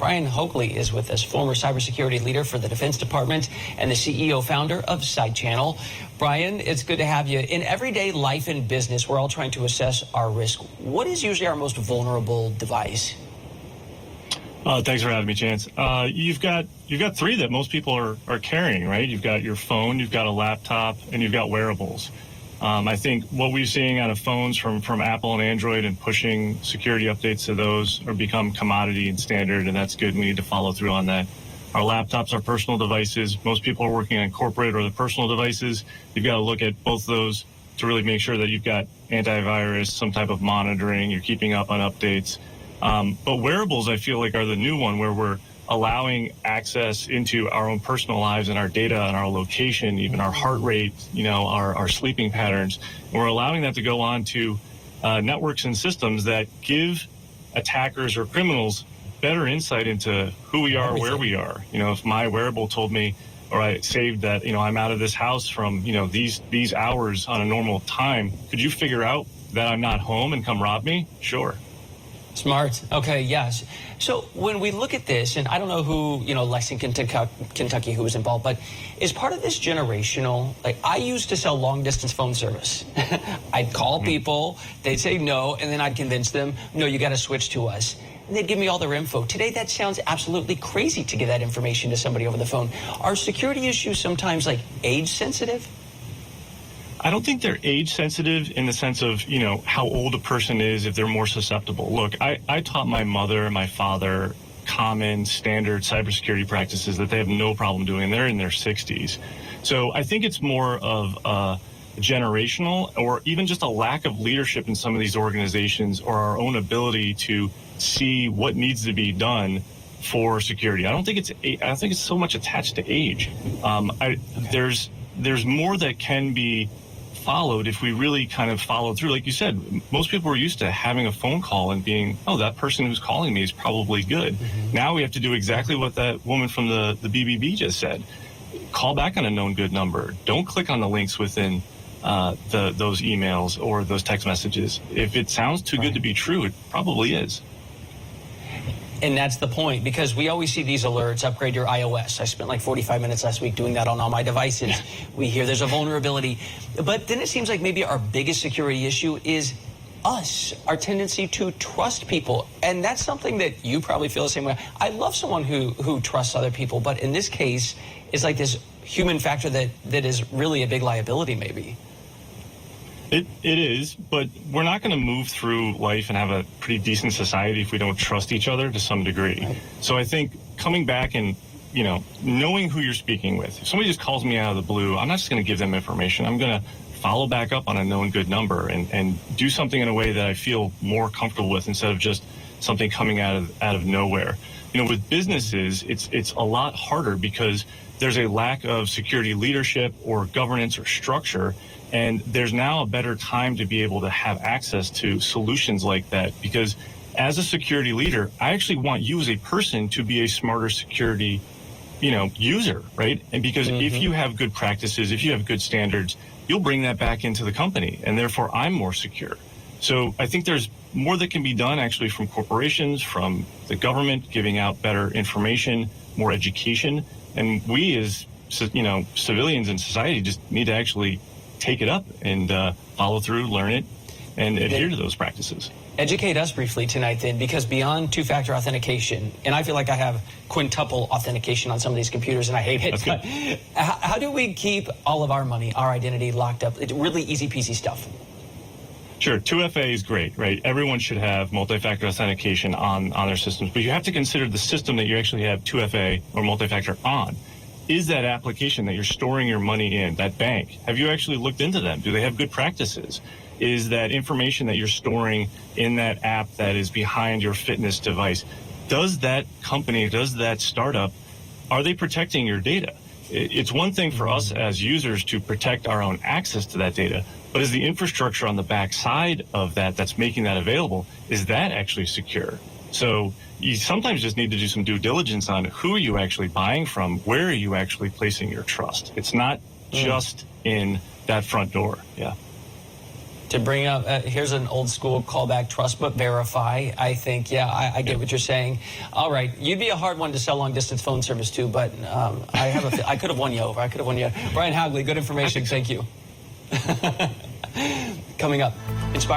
Brian Hoagley is with us, former cybersecurity leader for the Defense Department and the CEO founder of SideChannel. Brian, it's good to have you. In everyday life and business, we're all trying to assess our risk. What is usually our most vulnerable device? Thanks for having me, Chance. You've got three that most people are carrying, right? You've got your phone, you've got a laptop, and you've got wearables. I think what we're seeing out of phones from Apple and Android and pushing security updates to those are become commodity and standard, and that's good. We need to follow through on that. Our laptops are personal devices. Most people are working on corporate or the personal devices. You've got to look at both those to really make sure that you've got antivirus, some type of monitoring, you're keeping up on updates. But wearables, I feel like, are the new one where we're allowing access into our own personal lives and our data and our location, even our heart rate, our sleeping patterns. And we're allowing that to go on to networks and systems that give attackers or criminals better insight into who we are, where we are. If my wearable told me, or I saved that, I'm out of this house from, these hours on a normal time, could you figure out that I'm not home and come rob me? Sure. Smart. Okay, yes. So when we look at this, and I don't know who, Lexington, Kentucky, who was involved, but is part of this generational? Like, I used to sell long-distance phone service. I'd call people, they'd say no, and then I'd convince them, no, you got to switch to us. And they'd give me all their info. Today, that sounds absolutely crazy to give that information to somebody over the phone. Are security issues sometimes, like, age-sensitive? I don't think they're age sensitive in the sense of, how old a person is, if they're more susceptible. Look, I taught my mother and my father common standard cybersecurity practices that they have no problem doing. They're in their 60s. So I think it's more of generational, or even just a lack of leadership in some of these organizations, or our own ability to see what needs to be done for security. I don't think it's so much attached to age. There's more that can be followed if we really kind of follow through. Like you said, most people are used to having a phone call and being, oh, that person who's calling me is probably good. Mm-hmm. Now we have to do exactly what that woman from the BBB just said. Call back on a known good number. Don't click on the links within those emails or those text messages. If it sounds too good to be true, it probably is. And that's the point, because we always see these alerts, upgrade your iOS. I spent like 45 minutes last week doing that on all my devices. We hear there's a vulnerability. But then it seems like maybe our biggest security issue is us, our tendency to trust people. And that's something that you probably feel the same way. I love someone who trusts other people, but in this case, it's like this human factor that is really a big liability maybe. It is, but we're not going to move through life and have a pretty decent society if we don't trust each other to some degree. Right. So I think coming back and, knowing who you're speaking with. If somebody just calls me out of the blue, I'm not just going to give them information. I'm going to follow back up on a known good number and do something in a way that I feel more comfortable with, instead of just something coming out of nowhere. With businesses, it's a lot harder because there's a lack of security leadership or governance or structure. And there's now a better time to be able to have access to solutions like that, because as a security leader, I actually want you as a person to be a smarter security, user, right? And because if you have good practices, if you have good standards, you'll bring that back into the company, and therefore I'm more secure. So I think there's more that can be done actually from corporations, from the government, giving out better information, more education. And we as, civilians in society just need to actually take it up and follow through, learn it, and adhere to those practices. Educate us briefly tonight then, because beyond two-factor authentication, and I feel like I have quintuple authentication on some of these computers and I hate it, but how do we keep all of our money, our identity locked up? It's really easy peasy stuff. Sure, 2FA is great, right? Everyone should have multi-factor authentication on their systems, but you have to consider the system that you actually have 2FA or multi-factor on. Is that application that you're storing your money in, that bank, have you actually looked into them? Do they have good practices? Is that information that you're storing in that app that is behind your fitness device, does that company, does that startup, are they protecting your data? It's one thing for us as users to protect our own access to that data, but is the infrastructure on the back side of that's making that available, is that actually secure? So you sometimes just need to do some due diligence on who are you actually buying from, where are you actually placing your trust. It's not just in that front door. Yeah. To bring up, here's an old school callback, trust but verify. I think, yeah, I get what you're saying. All right, you'd be a hard one to sell long distance phone service to, but I could have won you over. I could have won you. Brian Hagley, good information. Thank you. Coming up, Inspire.